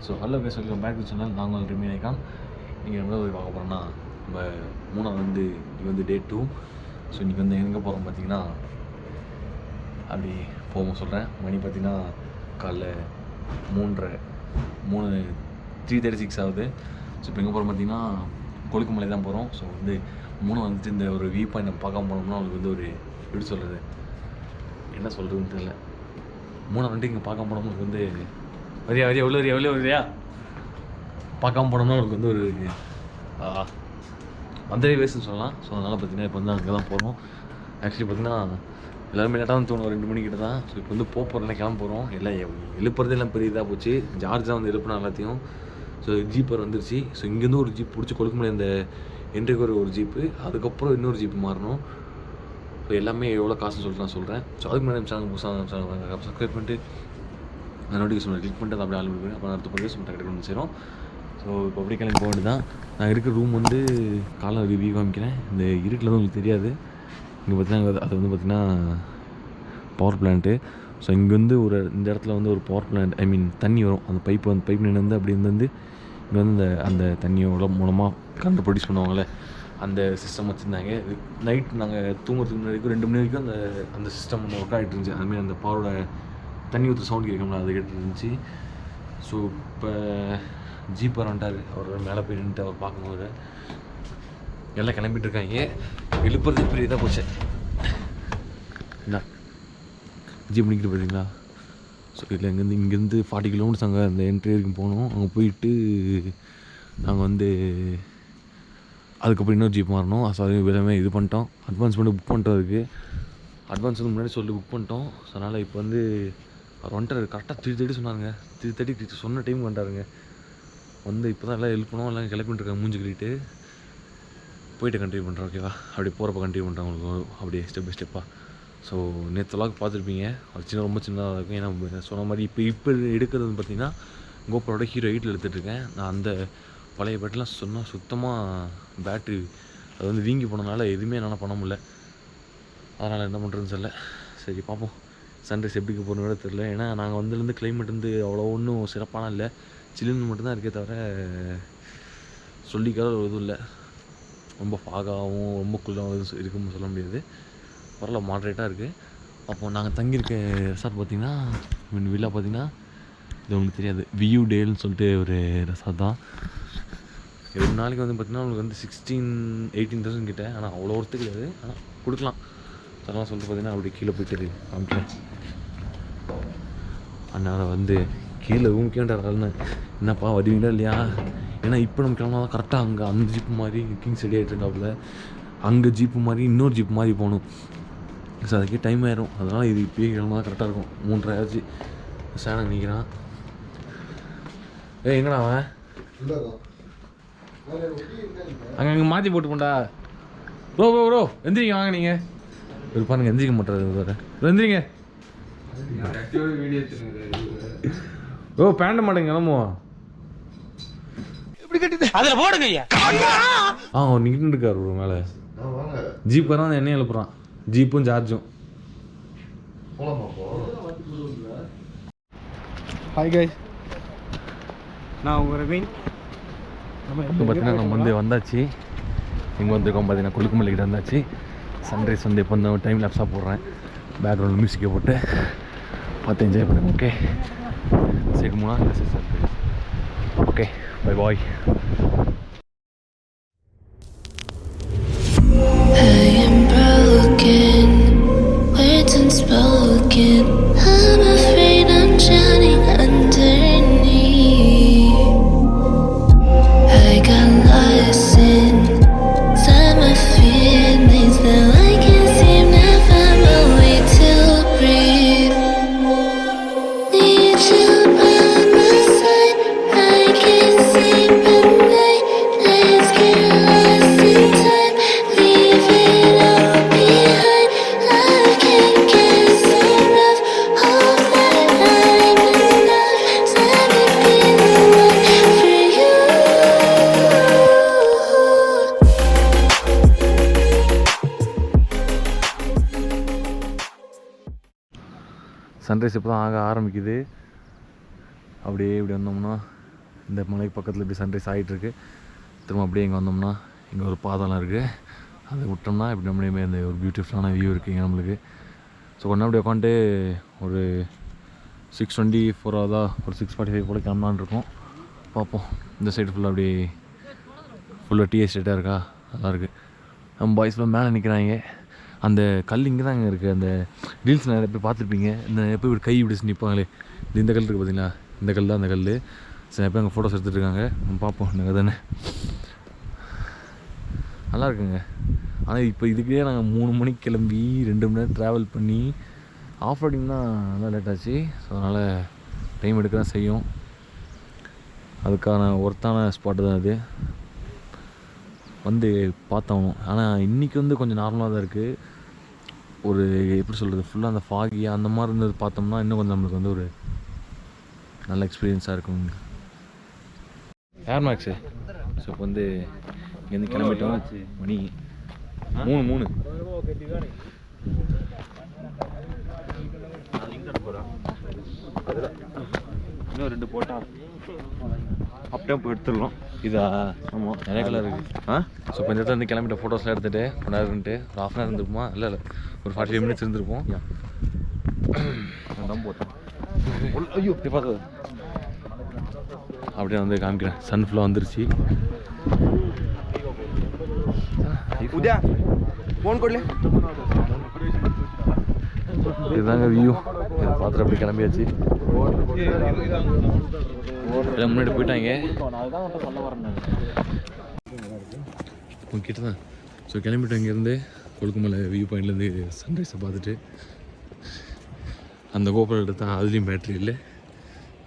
So hello பேச welcome back to channel. நாங்கள் ரிமீனைக்கான். நீங்கள் எங்கே போய் பார்க்க போகிறோம்னா நம்ம மூணாவது இது டே 2. ஸோ இன்றைக்கி எங்கே போகிறோம் பார்த்தீங்கன்னா அப்படி போவோம் சொல்கிறேன். மணி பார்த்தீங்கன்னா காலைல 3:36 ஆகுது. ஸோ இப்போ எங்கே போகிறோம் பார்த்தீங்கன்னா கொலுக்குமலை தான் போகிறோம். ஸோ மூணு இந்த ஒரு வியூ பாயிண்ட் பார்க்க போனோம்னா அவங்களுக்கு ஒரு எப்படி சொல்கிறது, என்ன சொல்கிறதுன்னு தெரியல. மூணாவது இங்கே பார்க்க போனோம்னா வரியா எவ்வளோ வரியா பார்க்காம போனோம்னா அவங்களுக்கு ஒரு வந்தே வேஸ்ட்னு சொல்லலாம். ஸோ அதனால் பார்த்தீங்கன்னா இப்போ அங்கே தான் போகிறோம். ஆக்சுவலி பார்த்தீங்கன்னா எல்லாருமே லேட்டாக வந்து தோணும் 2 மணிக்கிட்ட தான். ஸோ இப்போ போகிறோம்னா கிளம்ப போகிறோம். எல்லாம் எழுப்புறது எல்லாம் பெரிய இதாக போச்சு. ஜார்ஜ் தான் எழுப்புனா எல்லாத்தையும். ஸோ ஜீப்பர் வந்துருச்சு. ஸோ இங்கேருந்து ஒரு ஜீப் பிடிச்சி கொடுக்கும்போது இந்த என்ட்ரிக்கு ஒரு ஜீப்பு, அதுக்கப்புறம் இன்னொரு ஜீப்பு மாறணும். ஸோ எல்லாமே எவ்வளோ காசுன்னு சொல்லிட்டு நான் சொல்கிறேன். ஸோ அதுக்கு முன்னாடி சேனல் புதுசாக சப்ஸ்கிரைப் பண்ணிட்டு நோட்டிஃபிகேஷன் கிளிக் பண்ணிட்டு அதை அப்படியே ஆள் பண்ணுவேன். அப்புறம் அடுத்த பண்ணி சும்மா டக்கு சேரும். ஸோ இப்போ அப்படி கிளம்பி போக வேண்டியது தான். நான் இருக்கிற ரூம் காலை ரிவ்யூ காமிக்கிறேன். இந்த இருட்டில் தான் உங்களுக்கு தெரியாது. இங்கே பார்த்தீங்கன்னா அது பார்த்திங்கன்னா பவர் பிளான்ட்டு. ஸோ இங்கே இந்த இடத்துல ஒரு பவர் பிளான்ட், ஐ மீன் தண்ணி வரும். அந்த பைப் நின்று அப்படி இங்கே அந்த தண்ணியோட மூலமாக கரண்ட் ப்ரொடியூஸ் பண்ணுவாங்களே, அந்த சிஸ்டம் வச்சுருந்தாங்க. நைட் நாங்கள் தூங்குறதுக்கு முன்னாடி 2 மணி வரைக்கும் அந்த சிஸ்டம் ஒர்க் ஆகிட்டு இருந்துச்சு. அதுமாரி அந்த பவரோட தண்ணி ஊற்று சவுண்ட் கேட்கணும்ல, அது கேட்டு இருந்துச்சு. ஸோ இப்போ ஜீப்பர் வந்துட்டார். அவர் மேலே போய் நின்றுட்டு அவர் பார்க்கும்போது எல்லாம் கிளம்பிட்டு இருக்காங்க. எழுப்புறது பெரிய இதாக போச்சு. என்ன ஜீப் பண்ணிக்கிட்டு போயிருங்களா? ஸோ இதில் இங்கேருந்து 40 கிலோமீட்டர்ஸ் அங்கே அந்த என்ட்ரி வரைக்கும் போகணும். அங்கே போயிட்டு நாங்கள் அதுக்கப்புறம் இன்னொரு ஜீப் மாறணும். ஸோ அது எல்லாமே இது பண்ணிட்டோம். அட்வான்ஸ் பண்ணி புக் பண்ணுறதுக்கு முன்னாடி சொல்லி புக் பண்ணிட்டோம். ஸோ அதனால் இப்போ அவர் வந்துட்டார். கரெக்டாக 3:30 சொன்னாருங்க. 3:30 சொன்ன டைம் வந்துட்டாருங்க. இப்போ தான் எல்லாம் எழுப்பணும். எல்லாம் கிளப்பிட்டுருக்காங்க மூஞ்சி கட்டிட்டு. போயிட்டு கண்டினியூ பண்ணுறேன். ஓகேவா? அப்படி போகிறப்ப கண்டினியூ பண்ணுறேன் உங்களுக்கு அப்படியே ஸ்டெப் பை ஸ்டெப்பாக. ஸோ நேற்று லாக் பார்த்துருப்பீங்க. அது ரொம்ப சின்னதாக இருக்கும். ஏன்னா சொன்ன மாதிரி இப்போ எடுக்கிறது பார்த்திங்கன்னா GoPro Hero 8 எடுத்துகிட்ருக்கேன். நான் அந்த பழைய பேட்டெலாம் சொன்னால் சுத்தமாக பேட்ரி அது வீங்கி போனதுனால எதுவுமே என்னால் பண்ண முடியல. அதனால் என்ன பண்ணுறதுன்னு தெரியல. சரி பார்ப்போம். சன்ரைஸ் எப்படி போகணுன்னு கூட தெரில. ஏன்னா நாங்கள் வந்ததுலேருந்து கிளைமேட் அவ்வளோ ஒன்றும் சிறப்பான இல்லை. சில்லுன்னு மட்டும்தான் இருக்கே தவிர சொல்லிக்காத ஒரு இதுவும் இல்லை. ரொம்ப ஃபாகாகவும் ரொம்ப குள்ளாகவும் இருக்குன்னு சொல்ல முடியாது. பரவாயில்ல, மாட்ரேட்டாக இருக்குது. அப்போது நாங்கள் தங்கியிருக்க ரெசார்ட் பார்த்திங்கன்னா வில்லா பார்த்திங்கன்னா இது உங்களுக்கு தெரியாது, வியூ டேல்னு சொல்லிட்டு ஒரு ரெசார்ட் தான். 2 நாளைக்கு பார்த்திங்கன்னா உங்களுக்கு 16,000-18,000 கிட்டே. ஆனால் அவ்வளோ ஒருத்து கிடையாது. ஆனால் கொடுக்கலாம். அதெல்லாம் சொல்லிட்டு பார்த்திங்கன்னா அப்படி கீழே போய்ட்டு காமிக்கிறேன். அதனால் கீழே ரூமுக்கேன்றாருன்னு என்னப்பா வருவீங்களா இல்லையா? ஏன்னா இப்போ நம்ம கிளம்புனா தான் கரெக்டாக அங்கே அந்த ஜீப்பு மாதிரி கிங் செடி ஆகிட்டுருக்காப்புல. அங்கே ஜீப்பு மாதிரி இன்னொரு ஜீப்பு மாதிரி போகணும். ஸோ அதுக்கே டைம் ஆயிரும். அதனால் இது இப்போயே கிளம்புனா தான் கரெக்டாக இருக்கும். 3:30 ஆச்சு. சேனல் நிற்கிறான். எங்கடா அவன்? அங்கே மாற்றி போட்டு போண்டா. ப்ரோ எந்திரிங்க, வாங்க. நீங்கள் ஒரு பாருங்க, எந்திரிக்க மாட்டாரு. எந்திரிங்க. பேண்ட மாட்டேங்க கிளம்புவோம். நின்று இருக்காரு ப்ரோ மேலே. ஜீப்பர் தான் எண்ணெய் எழுப்புறான். ஜீப்பும் சார்ஜும். ஹாய் கைஸ், நான் உங்கள் ரவீன். பார்த்தீங்கன்னா நம்ம வந்தாச்சு. இங்கே வந்திருக்கோம் பார்த்தீங்கன்னா கொலுக்குமலை கிட்ட வந்தாச்சு. சன்ரைஸ் இப்போ இந்த டைம் லேப்ஸாக போடுறேன். பேக்ரவுண்ட் மியூசிக்கை போட்டு பார்த்து என்ஜாய் பண்ணுங்க. ஓகே, சரி மூணா ஓகே, பை பாய். சன்ரைஸ் இப்போ தான் ஆக ஆரம்பிக்குது. அப்படியே இப்படி வந்தோம்னா இந்த மலைக்கு பக்கத்தில் இப்படி சன்ரைஸ் ஆகிட்டுருக்கு. திரும்ப அப்படியே இங்கே வந்தோம்னா இங்கே ஒரு பாதைலாம் இருக்குது, அதை விட்டோம்னா இப்படி நம்மளே இந்த ஒரு பியூட்டிஃபுல்லான வியூ இருக்குங்க நம்மளுக்கு. ஸோ கொஞ்சம் அப்படி உட்காந்துட்டு ஒரு 6:24 ஆகுதா, ஒரு 6:45 போல் கிளம்பலான்னு இருக்கோம். பார்ப்போம். இந்த சைடு ஃபுல்லாக அப்படி ஃபுல்லாக டீ எஸ்டேட்டாக இருக்கா, நல்லா இருக்குது. நம்ம பாய்ஸ்லாம் மேலே நிற்கிறாங்க. அந்த கல் இங்கே தான் இருக்குது. அந்த ரீல்ஸ் நிறைய பேர் பார்த்துருப்பீங்க. இந்த எப்போ இப்படி கை இப்படி நிற்பாங்களே, இந்த கல் இருக்குது பார்த்தீங்களா, இந்த கல் தான் அந்த கல். சரி எப்போ அங்கே ஃபோட்டோஸ் எடுத்துகிட்ருக்காங்க, நம்ம பார்ப்போம். நாங்கள் தானே நல்லா இருக்குங்க. ஆனால் இப்போ இதுக்கே நாங்கள் 3 மணிக்கு கிளம்பி 2 மணி நேரம் ட்ராவல் பண்ணி ஆஃப் ரோடிங் தான் நல்லா லேட் ஆச்சு. ஸோ அதனால் டைம் எடுக்க தான் செய்யும். அதுக்கான ஒர்த்தான ஸ்பாட்டு தான் அது, வந்து பார்த்தாகணும். ஆனால் இன்றைக்கி வந்து கொஞ்சம் நார்மலாக தான் இருக்குது. ஒரு எப்படி சொல்கிறது, ஃபுல்லாக அந்த ஃபாகியாக அந்த மாதிரி இருந்தது பார்த்தோம்னா இன்னும் கொஞ்சம் நம்மளுக்கு வந்து ஒரு நல்ல எக்ஸ்பீரியன்ஸாக இருக்கும். ஏர்மேக்ஸு. ஸோ இப்போ வந்து இங்கேருந்து கிளம்பிட்டோம். மணி 3 இன்னும் 2 போட்டா அப்படியே போய் எடுத்துடலாம். இதா ஆமாம், நிறைய கலர் இருக்குது. ஸோ இப்போ இந்த இடத்துல வந்து கிளம்பிட்ட ஃபோட்டோஸ்லாம் எடுத்துகிட்டு கொஞ்ச நேரம் இருந்துட்டு ஒரு 1/2 hour இருந்துருப்போமா, இல்லை 45 minutes இருந்திருப்போம். தான் போட்டோம். ஐயோ பார்த்தது அப்படியே வந்து காமிக்கிறேன். சன் ஃபுல்லாக வந்துருச்சு. இதுதாங்க வியூ. இதை பார்த்துட்டு அப்படி கிளம்பியாச்சு. எல்லாம் முன்னாடி போயிட்டாங்க கிட்ட தான். ஸோ கிளம்பிட்டு இங்கேருந்து கொலுக்குமலை வியூ பாயிண்ட்லேருந்து சன்ரைஸை பார்த்துட்டு அந்த கோபுரம் எடுத்தால் அதுலேயும் பேட்ரி இல்லை,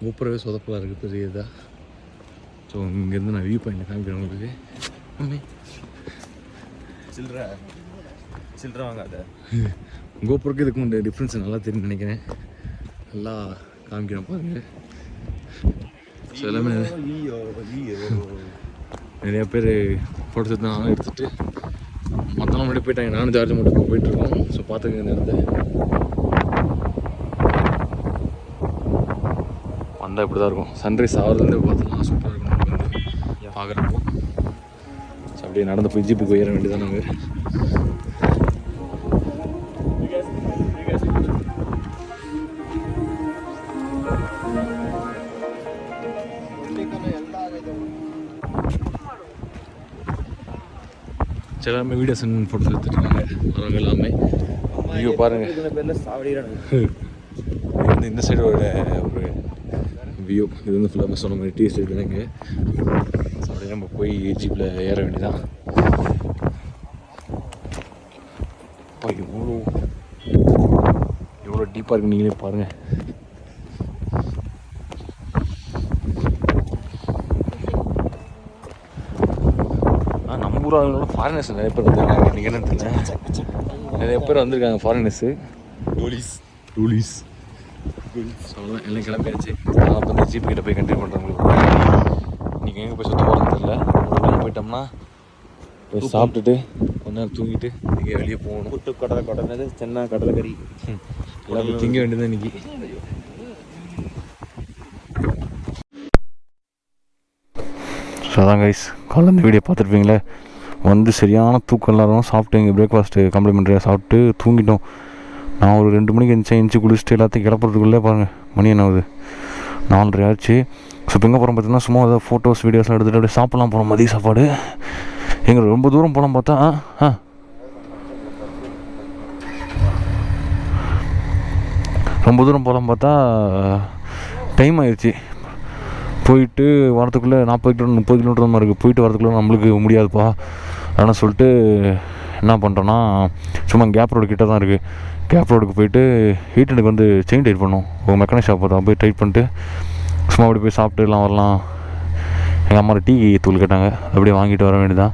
கோபுரவே சொதப்பலாக இருக்குது பெரியதாக. ஸோ இங்கேருந்து நான் வியூ பாயிண்டில் காமிக்கிறேன் உங்களுக்கு. சில்லற வாங்காத. கோபுரக்கு இதுக்கு முன்னாடி டிஃப்ரென்ஸ் நல்லா தெரியும் நினைக்கிறேன். நல்லா காமிக்கிறேன் பாருங்க. ஸோ எல்லாமே நிறையா பேர் ஃபோட்டோஸ் எடுத்து நானும் எடுத்துகிட்டு மற்றவங்க முன்னாடி போயிட்டாங்க. நானும் ஜார்ஜ் மட்டும் போயிட்டுருக்கோம். ஸோ பார்த்துக்க இந்த இடத்த வந்தால் இப்படி தான் இருக்கும். சன்ரைஸ் ஆகிறதுலேருந்து பார்த்தோம்னா சூப்பராக இருக்கும் நமக்கு வந்து பார்க்குறப்போ. ஸோ அப்படியே நடந்து போய் ஜீப்புக்கு போயிட வேண்டியதான் நாங்கள். எல்லாமே வீடியோஸ் அண்ட் ஃபோட்டோஸ் எடுத்துருக்காங்க அவங்க எல்லாமே. வியூ பாருங்கள். இது வந்து இந்த சைடோட ஒரு வியூ. இது வந்து ஃபுல்லாக சொன்ன மாதிரி டீ எஸ்டேட் தாங்க. ஸோ அப்படியே நம்ம போய் ஜீப்பில் ஏற வேண்டியதான். இப்போ எவ்வளோ டீப்பாக இருக்கு நீங்களே பாருங்கள். நம்ம ஊர் ஆளுங்களோட ஃபாரினர்ஸ் நிறைய பேர் வந்திருக்காங்க. இன்றைக்கி என்ன தெரியல, நிறைய பேர் வந்திருக்காங்க ஃபாரினர்ஸு. ரூலீஸ் சொல்லலாம். எல்லாம் கிளம்பியாச்சு. நான் அப்போ வந்து ஜீப் கிட்ட போய் கண்டினியூ பண்ணுறேன் உங்களுக்கு. இன்றைக்கி எங்கே போய் சுற்ற போகிறது தெரியல. உள்ளே போயிட்டோம்னா போய் சாப்பிட்டுட்டு கொஞ்ச நேரம் தூங்கிட்டு இங்கே வெளியே போகணும். புட்டு கடலை சென்னா கடலைக்கறி எல்லாரும் திங்க வேண்டியது இன்றைக்கி. ஸோ அதான் கைஸ், காலைல இந்த வீடியோ பார்த்துருப்பீங்களே, வந்து சரியான தூக்கம் எல்லாரும். சாப்பிட்டு இங்கே பிரேக்ஃபாஸ்ட்டு காம்ப்ளிமெண்ட்ரியாக சாப்பிட்டு தூங்கிட்டோம். நான் ஒரு 2 மணிக்கு எழுந்துச்சு குளிச்சுட்டு எல்லாத்தையும் கிளப்புறதுக்குள்ளே பாருங்கள் மணி என்ன ஆகுது, 4:30 ஆச்சு. ஸோ இப்போ எங்கே போகிறோம் பார்த்தீங்கன்னா, சும்மா ஏதாவது ஃபோட்டோஸ் வீடியோஸ்லாம் எடுத்துகிட்டு அப்படியே சாப்பிட்லாம் போகிறோம். மதிய சாப்பாடு எங்கே ரொம்ப தூரம் போகலாம் பார்த்தா ரொம்ப தூரம் போகலாம் பார்த்தா டைம் ஆயிடுச்சு. போயிட்டு வரத்துக்குள்ளே 40 கிலோமீட்டர் 30 கிலோமீட்டர் மாதிரி இருக்குது. போயிட்டு வரதுக்குள்ளே நம்மளுக்கு முடியாதுப்பா. அதனால் சொல்லிட்டு என்ன பண்ணுறோன்னா, சும்மா கேப் ரோடு கிட்டே தான் இருக்குது. கேப் ரோடுக்கு போயிட்டு ஹீட்டனுக்கு வந்து செயின் டைட் பண்ணோம். ஒரு மெக்கானிக் ஷாப் தான் போய் டைட் பண்ணிட்டு சும்மா அப்படி போய் சாப்பிட்டு எல்லாம் வரலாம். எங்கள் அம்மா டீ தூள் கேட்டாங்க, அப்படியே வாங்கிட்டு வர வேண்டியதான்.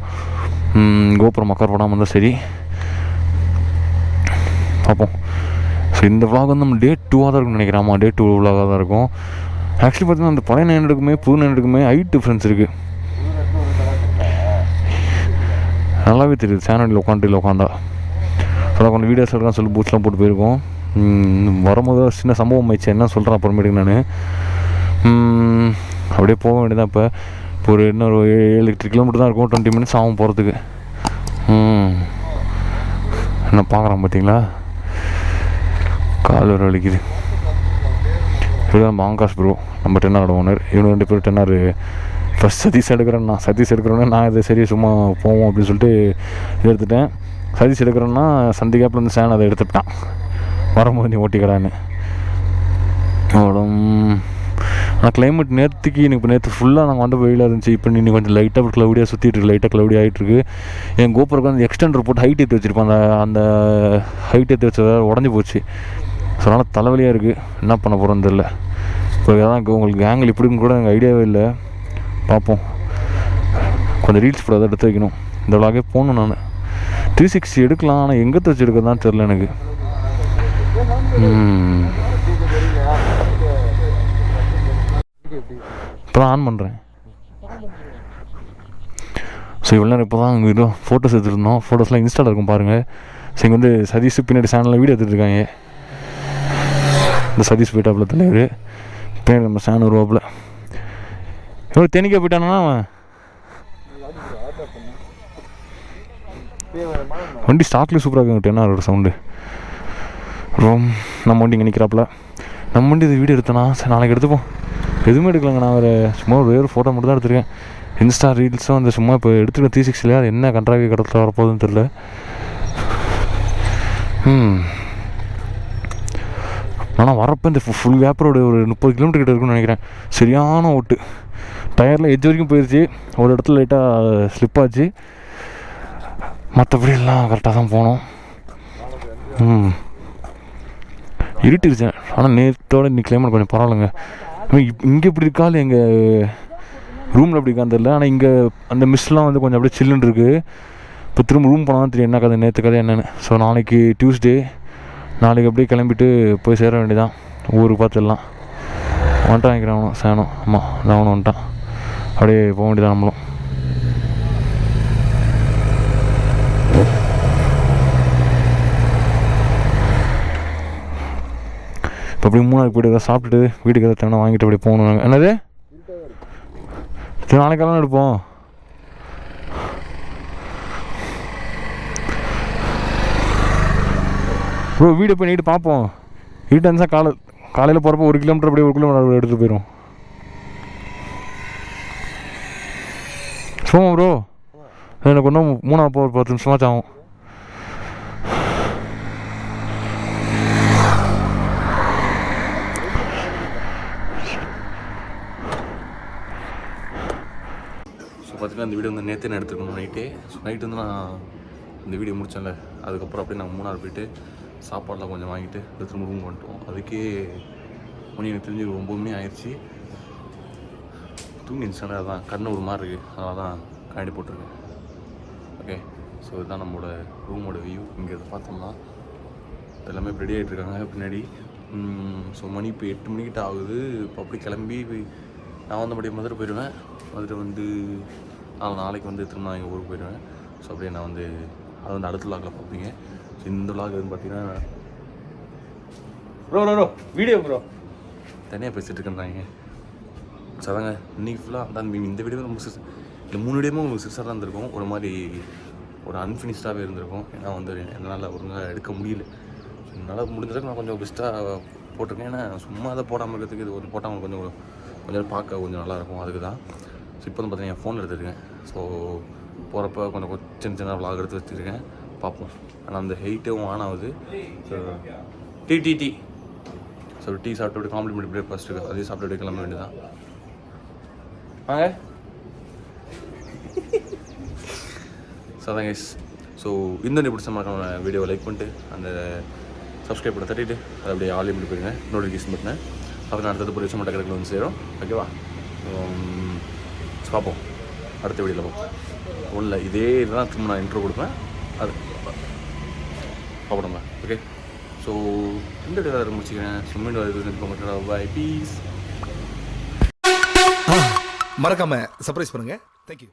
கோபுரம் மக்கர் போடாமல் இருந்தால் சரி. பார்ப்போம். ஸோ இந்த விளாக் வந்து நம்ம Day 2 தான் இருக்குன்னு நினைக்கிறேன். ஆமாம், Day 2 விளாகாக தான் இருக்கும். ஆக்சுவலி பார்த்தீங்கன்னா அந்த பழைய 900க்குமே புது 900க்குமே ஹைட் டிஃப்ரென்ஸ் இருக்குது. நல்லாவே தெரியுது சேனலில் உட்காண்டா. ஸோ கொஞ்சம் வீடியோஸ் எடுக்கலாம் சொல்லி பூட்ஸ்லாம் போட்டு போயிருக்கோம். வரும்போது சின்ன சம்பவம் ஆயிடுச்சு, என்ன சொல்கிறேன் அப்புறமேட்டுக்கு நான் அப்படியே போக வேண்டியதான். இப்போ ஒரு இன்னொரு 7-8 கிலோமீட்டர் தான் இருக்கும், 20 மினிட்ஸ் ஆகும் போகிறதுக்கு. என்ன பார்க்குறான் பார்த்தீங்களா, கால் வர வலிக்குது. இவர் நம்ம ஆங்காஷ் ப்ரோ, நம்ம டென்னாரோட ஓனர். இவங்க 2 பேர் டென்னார். ஃபஸ்ட் சதீஷ் எடுக்கிறோன்னே நான் இதை சரி சும்மா போவோம் அப்படின்னு சொல்லிட்டு இது எடுத்துட்டேன். சதீஷ் எடுக்கிறோன்னா சந்தி கேப்பில் வந்து சேன் அதை எடுத்துட்டான், வரும்போது நீ ஓட்டிக்கடான்னு. அவ்வளோ. ஆனால் கிளைமேட் நேற்றுக்கு எனக்கு இப்போ நேற்று ஃபுல்லாக நாங்கள் வந்து வெயிலாக இருந்துச்சு. இப்போ நீ கொஞ்சம் லைட்டாக க்ளவுடியாக சுற்றிட்டு இருக்கு, லைட்டாக க்ளவுடி ஆகிட்டுருக்கு. என் கோபுரம் வந்து எக்ஸ்டெண்டர் போட்டு ஹைட் ஏற்றி வச்சுருப்பேன். அந்த ஹைட் ஏற்றி வச்சதை உடஞ்சி போச்சு. ஸோ அதனால் தலைவலியாக இருக்குது, என்ன பண்ண போகிறோன்னு தெரில. இப்போ அதான் உங்களுக்கு ஆங்கிள் இப்படின்னு கூட எனக்கு ஐடியாவே இல்லை. பார்ப்போம், கொஞ்சம் ரீல்ஸ் போட எடுத்து வைக்கணும். இந்த விளாகே போகணும். நான் 360 எடுக்கலாம், ஆனால் எங்கே வச்சு எடுக்கிறதான் தெரில எனக்கு. இப்போ தான் ஆன் பண்ணுறேன். ஸோ இவ்வளோ நேரம் இப்போ தான் அங்கே ஃபோட்டோஸ் எடுத்துருந்தோம். ஃபோட்டோஸ்லாம் இன்ஸ்டாவில் இருக்கும் பாருங்கள். ஸோ இங்கே வந்து சதீஷ் பின்னாடி சேனலில் வீடியோ எடுத்துகிட்ருக்காங்க. இந்த சதீஷ் போயிட்டாப்புல தலைவர், பின்னாடி நம்ம சேனல் வருவாப்புல. எவ்வளோ தெனிக்க போயிட்டானா அவன். வண்டி ஸ்டாக்லேயும் சூப்பராக இருக்குங்க. டென்னாரோட சவுண்டு நம்ம வண்டி இங்கே நிற்கிறாப்புல. நம்ம வண்டி இது வீடியோ எடுத்தோன்னா சரி நாளைக்கு எடுத்துப்போம். எதுவுமே எடுக்கலங்க, நான் சும்மா வேறு ஃபோட்டோ மட்டும் தான் எடுத்துருக்கேன். இன்ஸ்டா ரீல்ஸும் அந்த சும்மா இப்போ எடுத்துருக்கேன் 360. அது என்ன கண்ட்ராவி கடத்தில் வரப்போகுதுன்னு தெரில. ஆனால் வரப்போ இந்த ஃபுல் வேப்பரோட ஒரு 30 கிலோமீட்டர் கிட்ட இருக்குன்னு நினைக்கிறேன். சரியான ஓட்டு, டயரில் எட்ஜ் வரைக்கும் போயிடுச்சு. ஒரு இடத்துல லைட்டாக ஸ்லிப் ஆச்சு, மற்றபடி எல்லாம் கரெக்டாக தான் போனோம். இருட்டிருச்சேன். ஆனால் நேற்றோட இன்னைக்கு கிளைமேட் கொஞ்சம் பரவாயில்லைங்க. இங்கே இப்படி இருக்காது, எங்கள் ரூமில் அப்படி இருக்கான்னு தெரியல. ஆனால் இங்கே அந்த மிஸ்லாம் வந்து கொஞ்சம் அப்படியே சில்லுன்னு இருக்குது. இப்போ திரும்ப ரூம் போனால் தெரியும் என்ன கதை, நேற்று கதை என்னென்னு. ஸோ நாளைக்கு டியூஸ்டே, நாளைக்கு அப்படியே கிளம்பிட்டு போய் சேர வேண்டியதான் ஊருக்கு. பார்த்துடலாம். வந்துட்டான் நினைக்கிறேன் அவனும் சேனும். ஆமாம், நான் அவனும் வந்துட்டான். அப்படியே போக வேண்டியதான் நம்மளும். இப்போ அப்படியே 3 போய்ட்டு எதாவது சாப்பிட்டுட்டு வீட்டுக்கு எதாவது தேவை வாங்கிட்டு அப்படியே போகணும். நாங்கள் என்னது சரி நாளைக்கெல்லாம் எடுப்போம். ப்ரோ வீடு போய் நைட்டு பார்ப்போம். வீட்டு இருந்தால் காலையில் போகிறப்போ 1 கிலோமீட்டர் அப்படியே 1 கிலோமீட்டர் எடுத்துகிட்டு போயிடும். சோமா ப்ரோ, எனக்கு இன்னும் 3 போக 10 நிமிஷமாச்சும் ஆகும். பார்த்தீங்கன்னா இந்த வீடியோ வந்து நேற்றே நான் எடுத்துக்கணும் நைட்டே. ஸோ நைட்டு வந்து நான் இந்த வீடியோ முடித்தேன்ல, அதுக்கப்புறம் அப்படியே நாங்கள் 3 போயிட்டு சாப்பாடெலாம் கொஞ்சம் வாங்கிட்டு திரும்ப ரூம் வந்துட்டோம். அதுக்கே மணி எனக்கு தெரிஞ்சு 9 மணி ஆயிடுச்சு. தூங்கி இருந்துச்சுன்னா அதான் கண்ணு ஒரு மாதிரி இருக்குது, அதனால தான் கண்ணாடி போட்டிருக்கேன். ஓகே, ஸோ இதுதான் நம்மளோட ரூமோட வியூ. இங்கே இதை பார்த்தோம்னா எல்லாமே ரெடி ஆகிட்டுருக்காங்க பின்னாடி. ஸோ மணி இப்போ 8 மணிக்கிட்ட ஆகுது. இப்போ அப்படி கிளம்பி நான் வந்து அப்படியே மதுரை போயிடுவேன். மதுரை வந்து நாளைக்கு வந்து திரும்ப நான் எங்கள் ஊருக்கு போயிடுவேன். ஸோ அப்படியே நான் வந்து அதை வந்து அடுத்த விளாகில் பார்ப்பீங்க. ஸோ இந்த விளாக் வந்து பார்த்தீங்கன்னா ப்ரோ வீடியோ ப்ரோ தனியாக பேசிகிட்டு இருக்கிறாங்க. ஸோ அதாங்க இன்றைக்கி ஃபுல்லாக அதான் இந்த வீடியோ ரொம்ப இந்த 3 வீடியோவும் உங்களுக்கு சிக்ஸாக தான் இருந்திருக்கும். ஒரு மாதிரி ஒரு அன்ஃபினிஷ்டாகவே இருந்திருக்கும். ஏன்னா வந்து என்னால் ஒழுங்காக எடுக்க முடியல. என்னால் முடிஞ்சதுக்கு நான் கொஞ்சம் பெஸ்ட்டாக போட்டிருக்கேன். ஏன்னா சும்மா அதை போடாமல் இருக்கிறதுக்கு இது ஒரு போட்டால் கொஞ்சம் பார்க்க கொஞ்சம் நல்லாயிருக்கும், அதுக்கு தான். ஸோ இப்போ வந்து பார்த்தீங்கன்னா என் ஃபோனில் எடுத்துருக்கேன். ஸோ போகிறப்ப கொஞ்சம் சின்ன விளாக் எடுத்து வச்சுருக்கேன், பார்ப்போம். ஆனால் அந்த ஹெயிட்டும் ஆன் ஆகுது. ஸோ டீ ஸோ டீ சாப்பிட்டு காம்ப்ளிமெண்ட் பிரேக்ஃபாஸ்ட்டுக்கு அதையும் சாப்பிட்டு கிளம்ப வேண்டியதான். வாங்க. ஸோ அதான் கைஸ். ஸோ இந்த பிடிச்ச மாதிரி வீடியோவை லைக் பண்ணிட்டு அந்த சப்ஸ்கிரைப் பண்ண தட்டிட்டு அதை அப்படியே ஆல் பண்ணி போயிருங்க, நோட்டிஃபிகேஷன் பட்டினேன். அப்புறம் அடுத்தது புரிய மட்டும் கிடக்கில் வந்து சேரும். ஓகேவா? பார்ப்போம் அடுத்த வீடியோவில் பார்ப்போம். ஒன்றில் இதே இதெல்லாம் திரும்ப நான் இன்ட்ரோ கொடுப்பேன், அது பார்ப்போம் நம்ம. ஓகே, ஸோ இந்த வீடியோ முடிச்சுக்கிறேன். சும்மா பாய், பீஸ். மறக்காம சர்ப்ரைஸ் பண்ணுங்க. தேங்க்யூ.